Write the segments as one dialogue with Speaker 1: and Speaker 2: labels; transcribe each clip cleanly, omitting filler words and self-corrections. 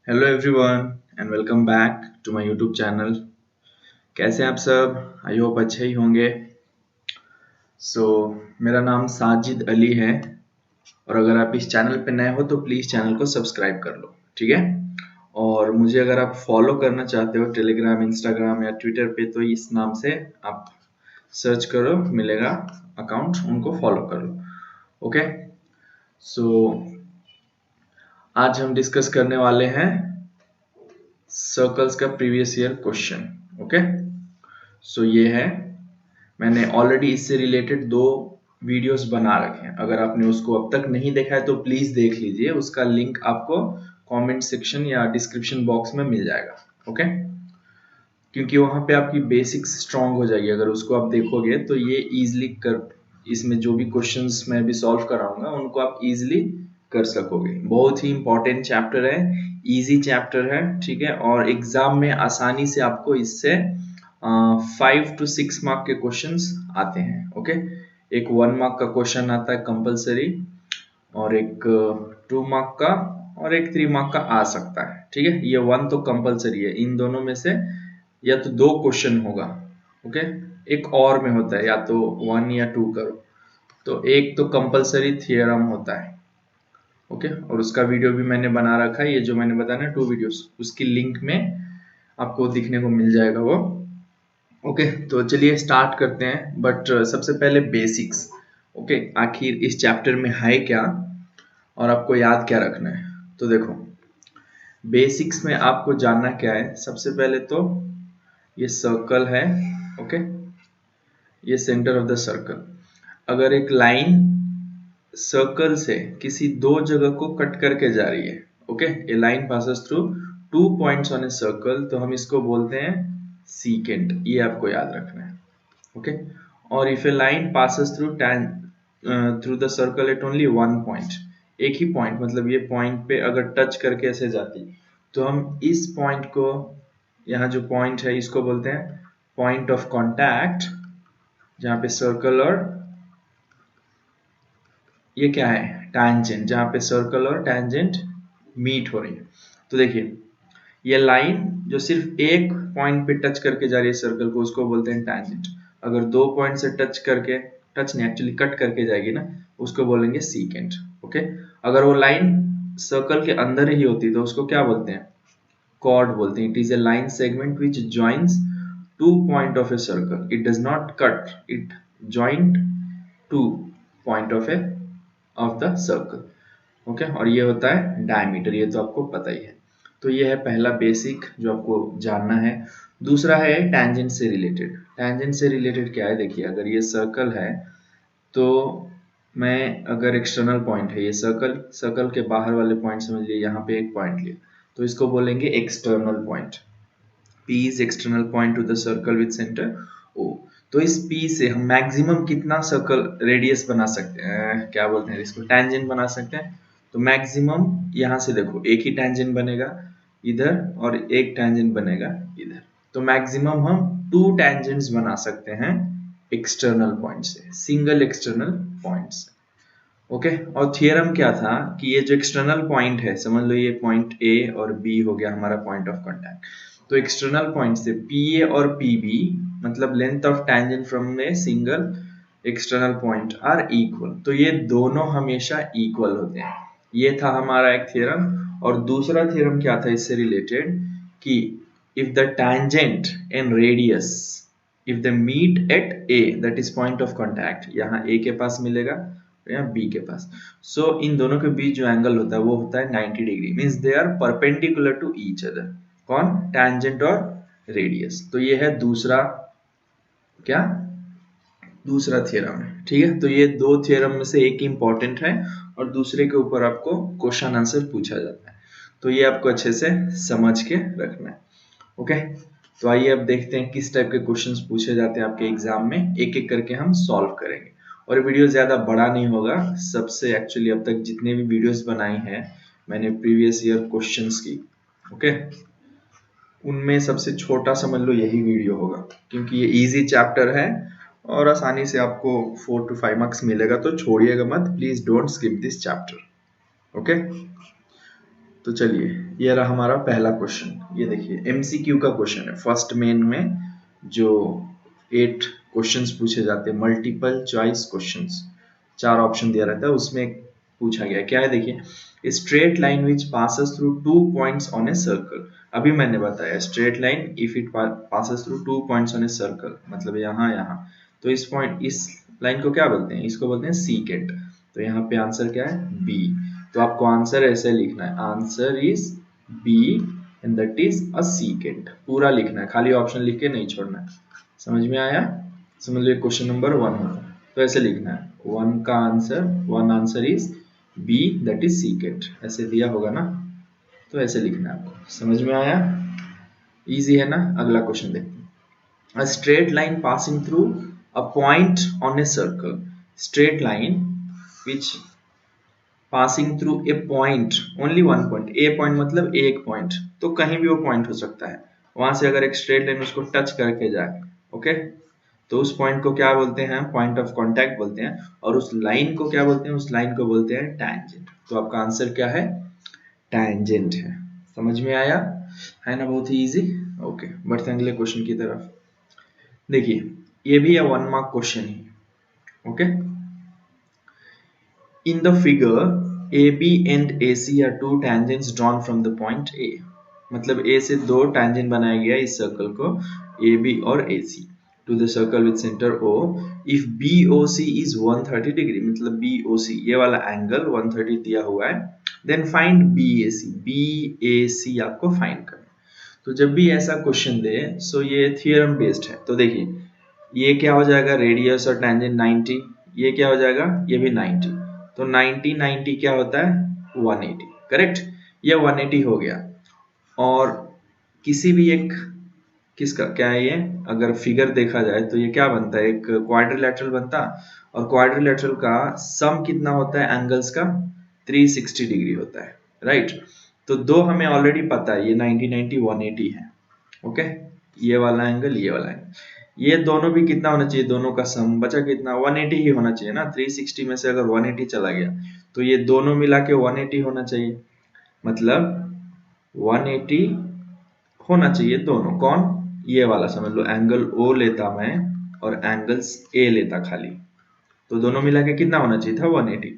Speaker 1: Hello everyone and welcome back to my YouTube channel. कैसे हैं आप सब? आई होप अच्छे ही होंगे। मेरा नाम साजिद अली है और अगर आप इस चैनल पे नए हो तो प्लीज़ चैनल को सब्सक्राइब कर लो, ठीक है। और मुझे अगर आप फॉलो करना चाहते हो टेलीग्राम, इंस्टाग्राम या ट्विटर पे तो इस नाम से आप सर्च करो, मिलेगा अकाउंट, उनको फॉलो कर लो। ओके, सो आज हम डिस्कस करने वाले हैं सर्कल्स का प्रीवियस ईयर क्वेश्चन। ओके, ये है, मैंने ऑलरेडी इससे रिलेटेड दो वीडियोस बना रखे हैं। अगर आपने उसको अब तक नहीं देखा है तो प्लीज देख लीजिए, उसका लिंक आपको कमेंट सेक्शन या डिस्क्रिप्शन बॉक्स में मिल जाएगा। ओके, क्योंकि वहां पे आपकी बेसिक्स स्ट्रांग हो जाएगी। अगर उसको आप देखोगे तो ये इजीली कर, इसमें जो भी क्वेश्चंस मैं भी सॉल्व कराऊंगा उनको आप इजीली कर सकोगे। बहुत ही इंपॉर्टेंट चैप्टर है, इजी चैप्टर है, ठीक है। और एग्जाम में आसानी से आपको इससे 5 to 6 मार्क के क्वेश्चंस आते हैं। ओके, एक 1 मार्क का क्वेश्चन आता है कंपलसरी, और एक 2 मार्क का, और एक 3 मार्क का आ सकता है, ठीक है। ये 1 तो कंपलसरी है, इन दोनों में से या तो 2 क्वेश्चन होगा। ओके, एक और में होता है या तो 1 या 2 करो, तो एक तो कंपलसरी थियरम होता है। ओके, और उसका वीडियो भी मैंने बना रखा है, ये जो मैंने बताया ना 2 वीडियोस, उसकी लिंक में आपको दिखने को मिल जाएगा वो। ओके, तो चलिए स्टार्ट करते हैं, बट सबसे पहले बेसिक्स। ओके, आखिर इस चैप्टर में है क्या और आपको याद क्या रखना है। तो देखो, बेसिक्स में आपको जानना क्या है। सबसे पहले तो ये सर्कल है। ओके, ये सेंटर ऑफ द सर्कल। अगर एक लाइन सर्कल से किसी दो जगह को कट करके जा रही है, okay, A line passes through 2 points on a circle, तो हम इसको बोलते हैं सीकेंट। ये आपको याद रखना है। ओके, और if A line passes through through the circle eight only 1 point, एक ही पॉइंट, मतलब ये पॉइंट पे अगर टच करके ऐसे जाती, तो हम इस पॉइंट को, यहाँ जो पॉइंट है इसको बोलते हैं पॉइंट ऑफ कॉन्टैक्ट, जहाँ पे सर्कल और ये क्या है, टैंजेंट, जहाँ पे सर्कल और टैंजेंट मीट हो रही है। तो देखिए, ये लाइन जो सिर्फ एक पॉइंट पे टच करके जा रही है सर्कल को, उसको बोलते हैं टैंजेंट। अगर 2 पॉइंट से टच करके, टच नहीं एक्चुअली कट करके जाएगी ना, उसको बोलेंगे सीकेंट। ओके, अगर वो लाइन सर्कल के अंदर ही होती तो उसको क्या बोलते हैं, कॉर्ड बोलते हैं। It is a line segment which joins 2 point of a circle, it does not cut, it joint 2 point of the circle. Okay, और ये होता है डायमीटर, ये तो आपको पता ही है। तो ये है पहला बेसिक जो आपको जानना है। दूसरा है टैंजेंट से रिलेटेड। टैंजेंट से रिलेटेड क्या है, देखिए, अगर ये सर्कल है तो मैं, अगर एक्सटर्नल पॉइंट है ये सर्कल, सर्कल के बाहर वाले पॉइंट समझ लिए, यहाँ पे एक पॉइंट लिया, तो इसको बोलेंगे external point. P is external point to the circle with center O। तो इस P से हम मैक्सिमम कितना सर्कल रेडियस बना सकते हैं, क्या बोलते हैं इसको, टैंजेंट बना सकते हैं। तो मैक्सिमम यहाँ से देखो, एक ही टैंजेंट बनेगा इधर और एक टैंजेंट बनेगा इधर, तो मैक्सिमम हम 2 टैंजेंट्स बना सकते हैं एक्सटर्नल पॉइंट से, सिंगल एक्सटर्नल पॉइंट से। ओके, और थियरम क्या था कि ये जो एक्सटर्नल पॉइंट है, समझ लो ये पॉइंट ए और बी हो गया हमारा पॉइंट ऑफ कांटेक्ट, तो एक्सटर्नल पॉइंट से पी ए और पी बी, मतलब length of tangent from a single external point are equal, तो ये दोनों हमेशा इक्वल होते हैं। ये था हमारा एक थ्योरम। और दूसरा थ्योरम क्या था इससे रिलेटेड, कि if the tangent and radius, if the meet at A, that is point of contact, यहाँ ए के पास मिलेगा या बी के पास, सो इन दोनों के बीच जो एंगल होता है वो होता है 90 degree, means they are perpendicular to each other. कौन, टैंजेंट और रेडियस। तो ये है दूसरा, क्या, दूसरा थ्योरम है, ठीक है। तो ये दो थ्योरम में से एक इंपॉर्टेंट है और दूसरे के ऊपर आपको क्वेश्चन आंसर पूछा जाता है, तो ये आपको अच्छे से समझ के रखना है। ओके, तो आइए अब देखते हैं किस टाइप के क्वेश्चंस पूछे जाते हैं आपके एग्जाम में, एक एक करके हम सॉल्व करेंगे। और वीडियो ज्यादा बड़ा नहीं होगा, सबसे एक्चुअली अब तक जितने भी वीडियोस बनाई हैं मैंने प्रीवियस ईयर क्वेश्चंस की, ओके, उनमें सबसे छोटा समझ लो यही वीडियो होगा, क्योंकि ये इजी चैप्टर है और आसानी से आपको 4 to 5 मार्क्स मिलेगा, तो छोड़िएगा मत, please don't skip this chapter. Okay, तो चलिए ये रहा हमारा पहला क्वेश्चन। ये देखिए एमसीक्यू का क्वेश्चन है, फर्स्ट मेन में जो 8 क्वेश्चंस पूछे जाते हैं, मल्टीपल चॉइस क्वेश्चंस, 4 ऑप्शन दिया रहता है, उसमें पूछा गया क्या है। देखिए straight line which passes through 2 points on a circle. अभी मैंने बताया straight line if it passes through 2 points on a circle, मतलब यहाँ, तो इस लाइन को क्या बोलते हैं, इसको बोलते हैं सीकेंट। तो यहाँ पे आंसर क्या है, बी। तो आपको आंसर ऐसे लिखना है, answer is B and that is a secant. पूरा लिखना है, खाली ऑप्शन लिख के नहीं छोड़ना है। समझ में आया? समझ लो क्वेश्चन नंबर 1 होगा, तो ऐसे लिखना है, 1 answer is B that is secant, ऐसे दिया होगा ना, तो ऐसे लिखना है आपको। समझ में आया? इजी है ना? अगला क्वेश्चन देखते हैं। A straight line passing through a point on a circle. Straight line which passing through a point, only one point, A point मतलब एक पॉइंट, तो कहीं भी वो पॉइंट हो सकता है, वहां से अगर एक स्ट्रेट लाइन उसको टच करके जाए, ओके, तो उस पॉइंट को क्या बोलते हैं, पॉइंट ऑफ कांटेक्ट बोलते हैं, और उस लाइन को क्या बोलते हैं, उस लाइन को बोलते हैं टैंजेंट। तो आपका आंसर क्या है, टैंजेंट है। समझ में आया है ना? बहुत ही इजी। ओके, बढ़ते हैं अगले क्वेश्चन की तरफ। देखिए ये भी है 1 mark question he, okay. In the figure, AB and AC are two tangents drawn from the point A. मतलब A से 2 tangent बनाया गया इस सर्कल को, AB और AC, to the circle with center O. If BOC is 130 degree, मतलब BOC ये वाला एंगल 130 दिया हुआ है, then find BAC. BAC आपको फाइंड करना। तो जब भी ऐसा क्वेश्चन दे, सो ये थियरम बेस्ड है। तो देखिए ये क्या हो जाएगा, रेडियस और टेंजेंट 90, ये क्या हो जाएगा, ये भी 90, तो 90 क्या होता है, 180, करेक्ट। ये 180 हो गया। और किसी भी एक, किसका क्या है ये, अगर फिगर देखा जाए तो ये क्या बनता है, एक क्वाड्रिलेटरल बनता, और क्वाड्रिलेटरल का सम कितना होता है एंगल्स का, 360 डिग्री होता है, राइट। तो दो हमें ऑलरेडी पता है, ये 90 180 है, ओके। ये वाला एंगल, ये वाला एंगल, ये दोनों भी कितना होना चाहिए, दोनों का सम बचा कितना, 180 ही होना चाहिए ना। 360 में से अगर 180 चला गया तो ये दोनों मिला के 180 होना चाहिए, मतलब 180 होना चाहिए दोनों। कौन, ये वाला समझ लो, एंगल O लेता मैं और एंगल्स A लेता खाली, तो दोनों मिला के कितना होना चाहिए था, 180।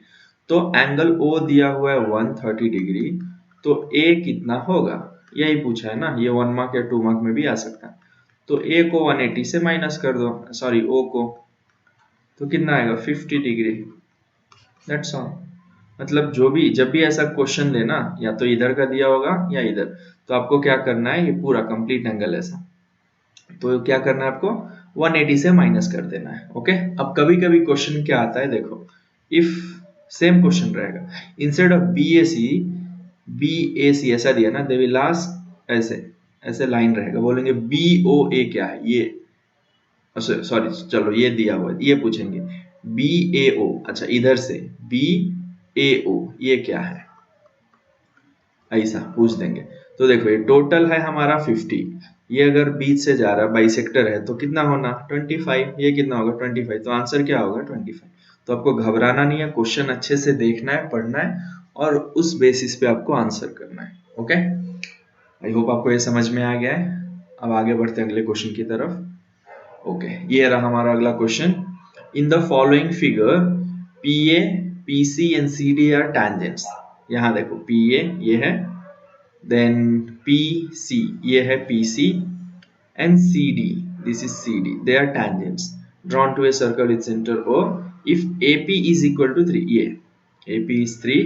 Speaker 1: तो एंगल O दिया हुआ है 130 डिग्री, तो A कितना होगा, यही पूछा है ना। ये 1 मार्क या 2 मार्क में भी आ सकता है। तो A को 180 से माइनस कर दो, सॉरी O को, तो कितना आएगा, 50 डिग्री, दैट्स ऑल। मतलब जो भी, जब भी ऐसा क्वेश्चन देना, या तो इधर का दिया होगा या इधर, तो आपको क्या करना है, ये पूरा कंप्लीट एंगल ऐसा, तो क्या करना है आपको, 180 से माइनस कर देना है, ओके। अब कभी कभी क्वेश्चन क्या आता है, देखो, इफ सेम क्वेश्चन रहेगा, इंस्टेड ऑफ BAC ऐसा दिया ना, दे विल आस्क ऐसे, ऐसे लाइन रहेगा, बोलेंगे BOA क्या है, ये सॉरी चलो ये दिया हुआ है, ये पूछेंगे BAO, अच्छा इधर से BAO ये क्या है, ऐसा पूछ देंगे। तो देखो ये टोटल है हमारा 50, ये अगर बीच से जा रहा है, बाइसेक्टर है, तो कितना होना 25, ये कितना होगा 25, तो आंसर क्या होगा 25। तो आपको घबराना नहीं है, क्वेश्चन अच्छे से देखना है, पढ़ना है, और उस बेसिस पे आपको आंसर करना है, ओके। आई होप आपको ये समझ में आ गया है। अब आगे बढ़ते हैं अगले क्वेश्चन की तरफ। ओके, ये रहा हमारा अगला question. In the following figure PA, PC and CD are tangents. यहाँ देखो PA ये है, then PC ये है PC, and CD, this is CD, they are tangents drawn to a circle with center O. If AP is equal to 3, ये AP is 3,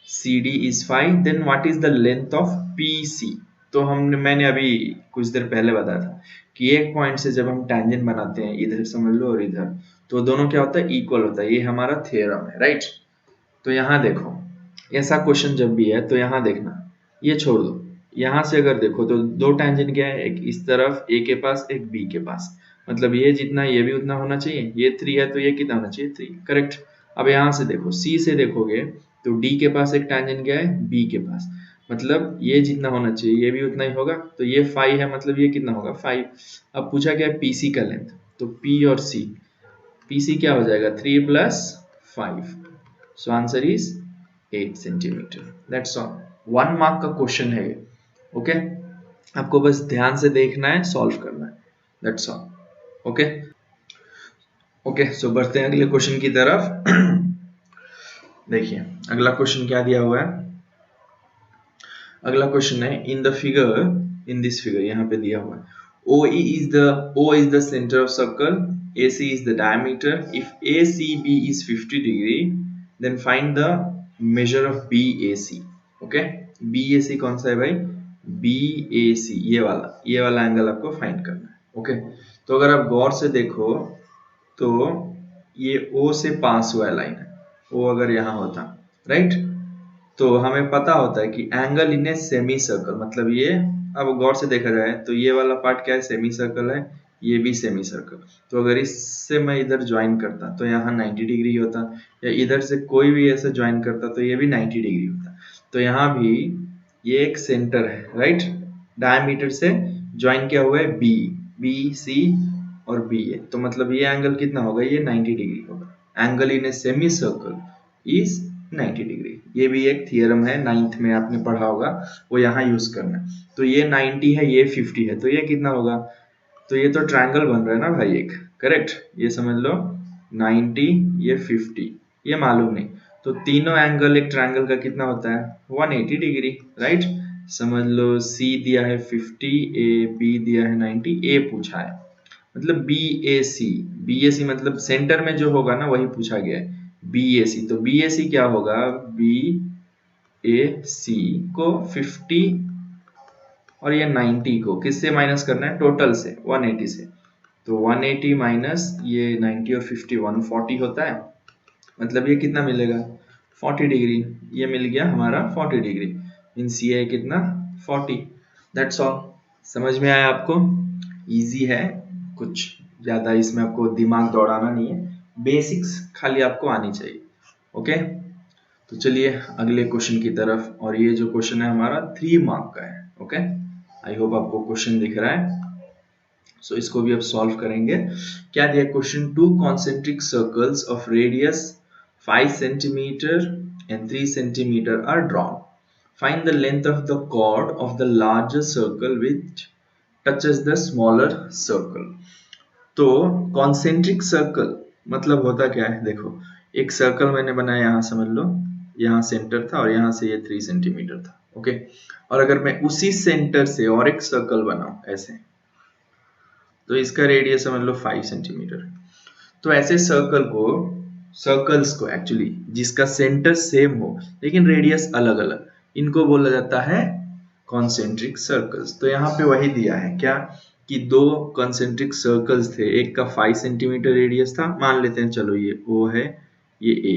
Speaker 1: CD is 5, then what is the length of PC? तो मैंने अभी कुछ देर पहले बताया था कि एक पॉइंट से जब हम टैंजेंट बनाते हैं, इधर समझ लो और इधर, तो दोनों क्या होता है, इक्वल होता है। ये हमारा थ्योरम है, राइट। तो यहाँ देखो, ऐसा क्वेश्चन जब भी है तो यहाँ देखना, ये छोड़ दो, यहाँ से अगर देखो तो 2 टैंजेंट क्या है, एक इस तरफ A के पास, एक B के पास, मतलब ये जितना ये भी उतना होना चाहिए। ये 3 है तो ये कितना होना चाहिए, 3, करेक्ट। अब यहाँ से देखो, C से देखोगे तो D के पास एक टैंजेंट क्या है, B के पास, मतलब ये जितना होना चाहिए ये भी उतना ही होगा, तो ये 5 है, मतलब ये कितना होगा 5। अब पूछा गया है PC का लेंथ, तो P और C, PC क्या हो जाएगा 3 + 5, so answer is 8 centimetre, that's all. 1 mark का क्वेश्चन है ये। ओके, आपको बस ध्यान से देखना है, सॉल्व करना है, दैट्स ऑल। ओके ओके, सो बढ़ते हैं अगले क्वेश्चन की तरफ। देखिए अगला क्वेश्चन क्या दिया हुआ है। अगला क्वेश्चन है in the figure, in this figure, यहाँ पे दिया हुआ है O is the center of circle, AC is the diameter. If ACB is 50 degree, then find the measure of BAC. Okay, BAC कौन सा है भाई? BAC ये वाला एंगल आपको फाइंड करना है। ओके, तो अगर आप गौर से देखो तो ये O से पास हुआ है लाइन है, O अगर यहाँ होता, राइट, तो हमें पता होता है कि angle in a semi circle, मतलब ये, अब गौर से देखा जाए तो ये वाला पार्ट क्या है, सेमी सर्कल है, ये भी सेमी सर्कल। तो अगर इससे मैं इधर ज्वाइन करता तो यहाँ 90 डिग्री होता, या इधर से कोई भी ऐसे ज्वाइन करता तो ये भी 90 डिग्री होता। तो यहाँ भी ये एक सेंटर है, राइट, डायमीटर से ज्वाइन किया हुआ है बी, बी सी और बी ए, तो मतलब ये एंगल कितना होगा, ये 90 डिग्री होगा। Angle in a semi circle is 90 degree. ये भी एक थियरम है, 9th में आपने पढ़ा होगा, वो यहाँ यूज करना है। तो ये 90 है, ये 50 है, तो ये कितना होगा, तो ये तो ट्रायंगल बन रहा है ना भाई एक, करेक्ट, ये समझ लो 90, ये 50, ये मालूम नहीं, तो तीनों एंगल एक ट्रायंगल का कितना होता है, 180 डिग्री, राइट। समझ लो सी दिया है 50, ए बी दिया है 90, ए पूछा है, मतलब बी ए सी मतलब सेंटर में जो होगा ना वही पूछा गया है, BAC। तो BAC क्या होगा, BAC को 50 और ये 90 को किससे माइनस करना है, टोटल से 180 से, तो 180 माइनस ये 90 और 50 140 होता है, मतलब ये कितना मिलेगा, 40 डिग्री, ये मिल गया हमारा 40 डिग्री, मीन्स ये कितना 40। दैट्स ऑल, समझ में आया आपको, इजी है, कुछ ज्यादा इसमें आपको दिमाग दौड़ाना नहीं है, बेसिक्स खाली आपको आनी चाहिए। ओके, तो चलिए अगले क्वेश्चन की तरफ, और ये जो क्वेश्चन है हमारा 3 मार्क का है। ओके, आई होप आपको क्वेश्चन दिख रहा है। सो इसको भी अब सॉल्व करेंगे। क्या दिया question, 2 concentric circles of radius 5 centimeter and 3 centimeter are drawn. Find the length of the chord of the larger circle which touches the smaller circle. तो कॉन्सेंट्रिक सर्कल मतलब होता क्या है, देखो एक सर्कल मैंने बनाया, यहाँ समझ लो, यहाँ सेंटर था और यहाँ से ये 3 सेंटीमीटर था। ओके, और अगर मैं उसी सेंटर से और एक सर्कल बनाऊं ऐसे, तो इसका रेडियस समझ लो 5 सेंटीमीटर। तो ऐसे सर्कल्स को एक्चुअली जिसका सेंटर सेम हो लेकिन रेडियस अलग अलग, इनको बोला जाता है कॉन्सेंट्रिक सर्कल्स। तो यहाँ पे वही दिया है क्या, कि 2 कॉन्सेंट्रिक सर्कल्स थे, एक का 5 सेंटीमीटर रेडियस था, मान लेते हैं चलो ये O है, ये A,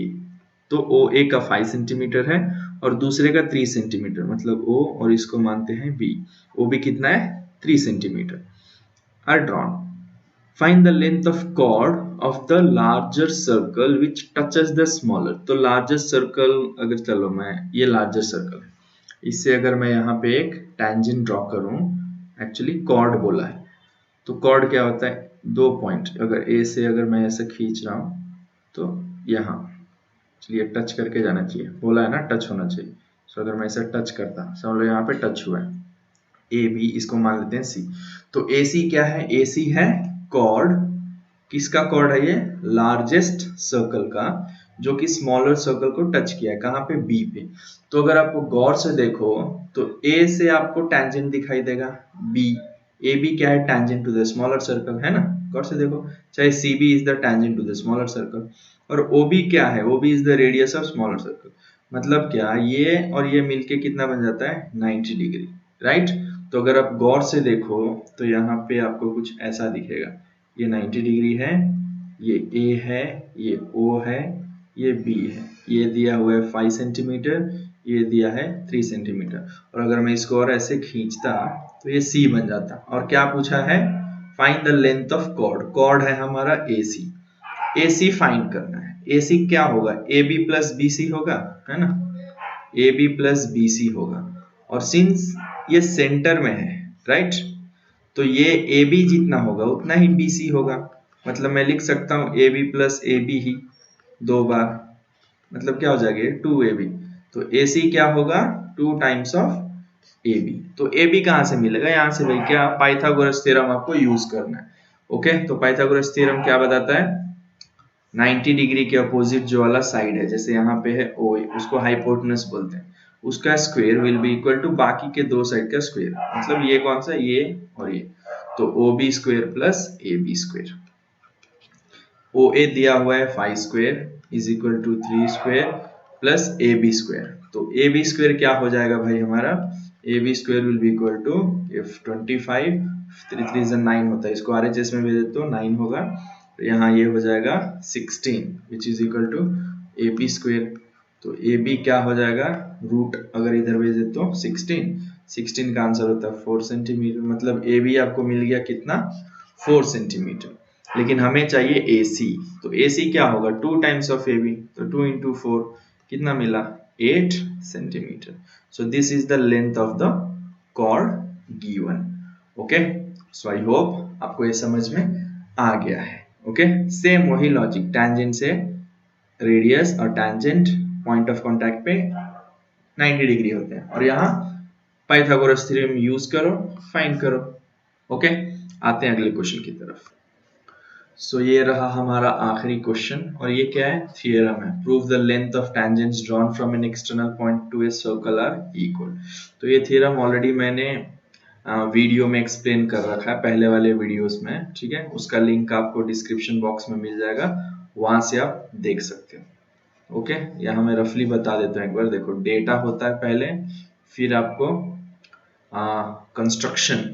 Speaker 1: तो OA का 5 सेंटीमीटर है और दूसरे का 3 सेंटीमीटर, मतलब O और इसको मानते हैं B, OB कितना है 3 centimetre, are drawn. Find the length of chord of the larger circle which touches the smaller. तो larger circle, अगर चलो मैं ये larger circle है, इससे अगर मैं यहाँ पे एक tangent ड्रॉ करूँ, एक्चुअली chord बोला है, तो chord क्या होता है, 2 पॉइंट, अगर A से अगर मैं ऐसे खींच रहा हूँ तो यहाँ, चलिए टच करके जाना चाहिए, बोला है ना टच होना चाहिए, तो अगर मैं ऐसे टच करता, समझ लो यहाँ पे टच हुआ है, ए बी, इसको मान लेते हैं सी। तो ए सी क्या है, ए सी है कॉर्ड, किसका कॉर्ड है ये, लार्जेस्ट सर्कल का, जो कि स्मॉलर सर्कल को टच किया है, कहाँ पे, बी पे। तो अगर आप गौर से देखो तो ए से आपको टैंजेंट दिखाई देगा बी, ए बी क्या है, tangent to the smaller circle है ना, गौर से देखो, चाहे C B is the tangent to the smaller circle, और ओ बी क्या है, O B is the radius of smaller circle, मतलब क्या, ये और ये मिलके कितना बन जाता है 90 डिग्री, राइट। तो अगर आप गौर से देखो तो यहाँ पे आपको कुछ ऐसा दिखेगा, ये 90 डिग्री है, ये A है, ये O है, ये B है, ये दिया हुआ है 5 सेंटीमीटर, ये दिया है 3 सेंटीमीटर, और अगर मैं इसको और ऐसे खींचता तो ये C बन जाता। और क्या पूछा है, find the length of chord, chord है हमारा AC, AC फाइंड करना है। AC क्या होगा, AB प्लस BC होगा, है ना, AB प्लस BC होगा, और सिंस ये सेंटर में है, राइट, तो ये AB जितना होगा उतना ही BC होगा, मतलब मैं लिख सकता हूँ AB प्लस AB ही 2 बार, मतलब क्या हो जाएगा 2AB, तो AC क्या होगा 2 टाइम्स ऑफ AB। तो AB कहाँ से मिलेगा, यहाँ से भाई क्या पाइथागोरस थ्योरम आपको यूज करना है। ओके, तो पाइथागोरस थ्योरम क्या बताता है, 90 डिग्री के अपोजिट जो वाला साइड है, जैसे यहाँ पे है OA, उसको हाइपोटेनस बोलते हैं, उसका square will be equal to बाकी के दो साइड का स्क्वायर, मतलब ये कौन सा, ये और ये, तो OB square plus AB square. OA दिया हुआ है 5 square is equal to 3 square plus AB square. तो AB स्क्वायर क्या हो जाएगा भाई हमारा, AB square will be equal to, if 25 3 3 9 होता है, इसको RHS में भेज तो 9 होगा, तो यहाँ ये हो जाएगा 16 which is equal to AB square. तो AB क्या हो जाएगा, रूट अगर इधर भेजे तो 16 का आंसर होता है 4 सेंटीमीटर, मतलब AB आपको मिल गया कितना, 4 सेंटीमीटर। लेकिन हमें चाहिए AC, तो AC क्या होगा 2 टाइम्स ऑफ AB, तो 2 इंटू 4 कितना मिला 8 centimetre. So this is the length of the chord given. Okay, so I hope आपको ये समझ में आ गया है। ओके, सेम वही लॉजिक, टैंजेंट से रेडियस और टैंजेंट पॉइंट ऑफ कांटेक्ट पे 90 डिग्री होते हैं, और यहाँ पाइथागोरस थ्योरम यूज करो, फाइंड करो। ओके, आते हैं अगले क्वेश्चन की तरफ। सो ये रहा हमारा आखिरी क्वेश्चन, और ये क्या है, थियरम है, prove the length of tangents drawn from an external point to a circle are equal. तो ये थियरम ऑलरेडी मैंने वीडियो में एक्सप्लेन कर रखा है पहले वाले वीडियोस में, ठीक है, उसका लिंक आपको डिस्क्रिप्शन बॉक्स में मिल जाएगा, वहां से आप देख सकते हो। ओके, यहाँ मैं रफली बता देता हूँ एक बार, देखो डेटा होता है पहले, फिर आपको कंस्ट्रक्शन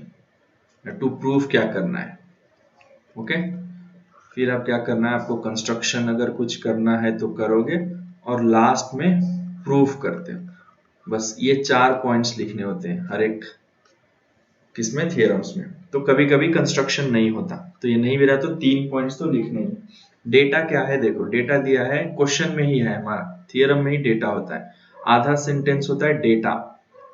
Speaker 1: टू प्रूव क्या करना है। ओके, फिर आप क्या करना है, आपको कंस्ट्रक्शन अगर कुछ करना है तो करोगे, और लास्ट में प्रूफ करते हो। बस ये 4 पॉइंट्स लिखने होते हैं हर एक किसमें, थियरम्स में। तो कभी कभी कंस्ट्रक्शन नहीं होता, तो ये नहीं भी रहा तो 3 पॉइंट्स तो लिखने ही। डेटा क्या है, देखो डेटा दिया है क्वेश्चन में ही है, हमारा थियरम में ही डेटा होता है। आधा सेंटेंस होता है डेटा,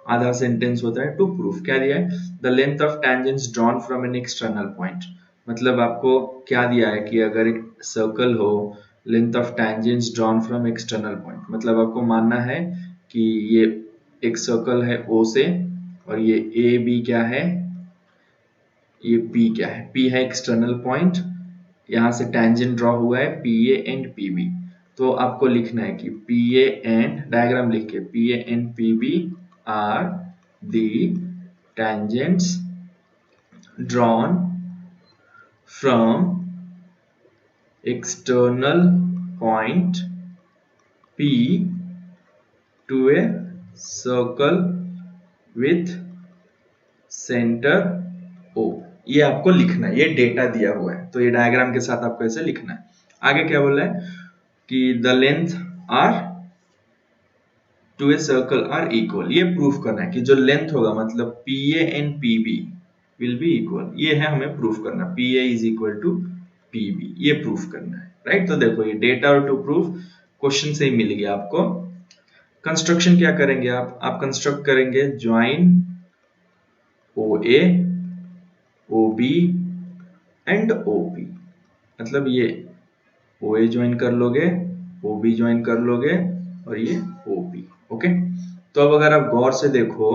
Speaker 1: आधा सेंटेंस होता है टू प्रूफ। क्या दिया है, the length of tangents drawn from an external point, मतलब आपको क्या दिया है कि अगर एक सर्कल हो, length of tangents drawn from external point, मतलब आपको मानना है कि ये एक सर्कल है O से, और ये AB क्या है, ये P क्या है, P है एक्सटर्नल पॉइंट, यहाँ से टेंजेंट ड्रॉ हुआ है PA एंड PB। तो आपको लिखना है कि PA एंड, डायग्राम लिख के, PA and PB are the tangents drawn from external point P to a circle with center O। ये आपको लिखना है, ये डेटा दिया हुआ है, तो ये डायग्राम के साथ आपको ऐसे लिखना है। आगे क्या बोला है कि the length are to a circle are equal, ये प्रूफ करना है कि जो लेंथ होगा, मतलब PA and PB will be equal, ये है हमें प्रूफ करना, PA is equal to PB, ये प्रूफ करना है, राइट। तो देखो ये डेटा और टू प्रूफ क्वेश्चन से ही मिल गया आपको। कंस्ट्रक्शन क्या करेंगे आप कंस्ट्रक्ट करेंगे join OA OB and OP, मतलब ये OA ज्वाइन कर लोगे, OB ज्वाइन कर लोगे, और ये OP। ओके, तो अब अगर आप गौर से देखो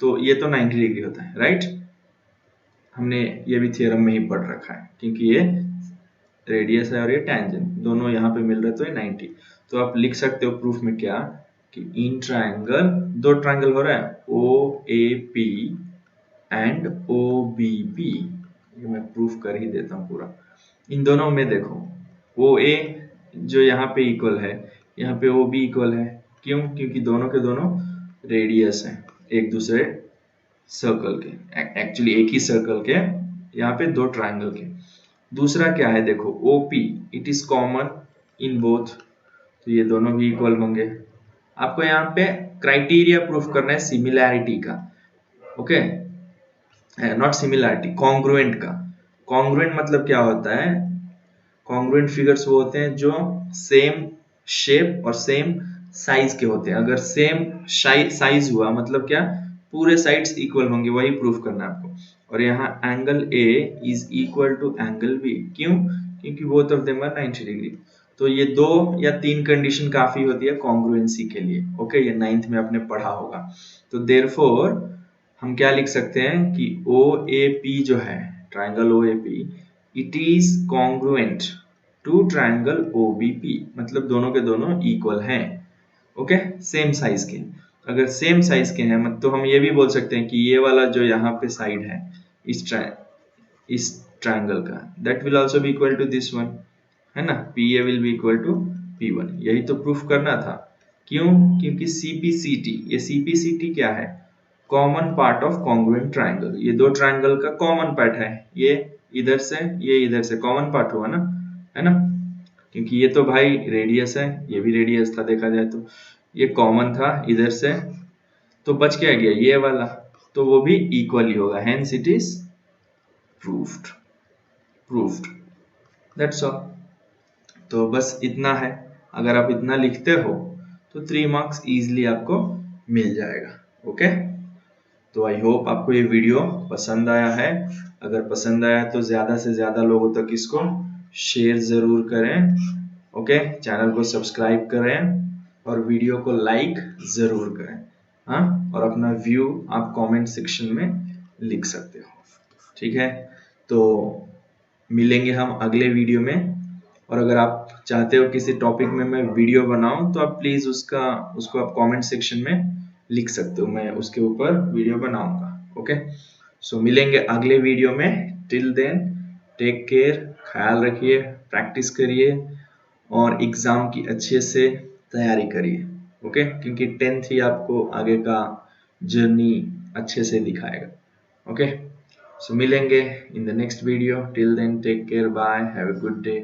Speaker 1: तो ये तो 90 डिग्री होता है, राइट, हमने ये भी थियरम में ही पढ़ रखा है, क्योंकि ये रेडियस है और ये टेंजेंट दोनों यहाँ पे मिल रहे, तो ये 90। तो आप लिख सकते हो प्रूफ में क्या, कि इन ट्रायंगल, दो ट्रायंगल हो रहा है OAP एंड OBP, ये मैं प्रूफ कर ही देता हूँ पूरा। इन दोनों में देखो OA जो यहाँ पे इक्वल है, यहाँ पे OB इक्वल है, क्यों, क्योंकि दोनों के दोनों रेडियस हैं एक दूसरे सर्कल के, एक्चुअली एक ही सर्कल के, यहाँ पे दो ट्रायंगल के। दूसरा क्या है, देखो OP, it is common in both, तो ये दोनों भी इक्वल होंगे। आपको यहाँ पे क्राइटेरिया प्रूफ करना है सिमिलैरिटी का, ओके, नॉट सिमिलैरिटी, कॉन्ग्रुएंट का। कॉन्ग्रुएंट मतलब क्या होता है, कॉन्ग्रुएंट फिगर्स वो होते हैं जो सेम शेप और सेम साइज के होते हैं। अगर सेम साइज हुआ मतलब क्या, पूरे साइड्स इक्वल होंगे, वही प्रूफ करना है आपको। और यहाँ angle A is equal to angle B, क्यों, क्योंकि both of them are 90 degree. तो ये 2 या 3 कंडीशन काफी होती है कॉन्ग्रुएंसी के लिए। ओके, ये 9th में आपने पढ़ा होगा। तो देयरफॉर हम क्या लिख सकते हैं कि OAP जो है, triangle OAP, it is congruent to triangle OBP, मतलब दोनों के दोनों इक्वल हैं। ओके, सेम साइज के। अगर सेम साइज के हैं तो हम ये भी बोल सकते हैं कि ये वाला जो यहाँ पे साइड है इस ट्राइंगल का, that will also be equal to this one, है ना, PA will be equal to P1। यही तो प्रूफ करना था। क्यों? क्योंकि CPCT, ये CPCT क्या है? Common part of congruent triangle. ये 2 ट्राइंगल का कॉमन पार्ट है, ये इधर से कॉमन पार्ट हुआ ना, है ना, क्योंकि ये तो भाई रेडियस है, ये भी रेडियस था देखा जाए तो, ये कॉमन था इधर से, तो बच क्या गया ये वाला, तो वो भी इक्वली होगा, hence it is proofed. That's all. तो बस इतना है। अगर आप इतना लिखते हो तो 3 मार्क्स इजीली आपको मिल जाएगा। ओके, तो आई होप आपको ये वीडियो पसंद आया है। अगर पसंद आया तो ज्यादा से ज्यादा लोगों तक इसको शेयर जरूर करें। ओके, चैनल को सब्सक्राइब करें और वीडियो को लाइक जरूर करें। हाँ, और अपना व्यू आप कमेंट सेक्शन में लिख सकते हो। ठीक है, तो मिलेंगे हम अगले वीडियो में। और अगर आप चाहते हो किसी टॉपिक में मैं वीडियो बनाऊं तो आप प्लीज उसको आप कमेंट सेक्शन में लिख सकते हो, मैं उसके ऊपर वीडियो बनाऊंगा। ओके, सो मिलेंगे अगले वीडियो में। टिल देन टेक केयर, ख्याल रखिए, प्रैक्टिस करिए और एग्जाम की अच्छे से तैयारी करिए। ओके, क्योंकि 10th ही आपको आगे का जर्नी अच्छे से दिखाएगा। ओके, सो मिलेंगे in the next video. Till then take care, bye, have a good day.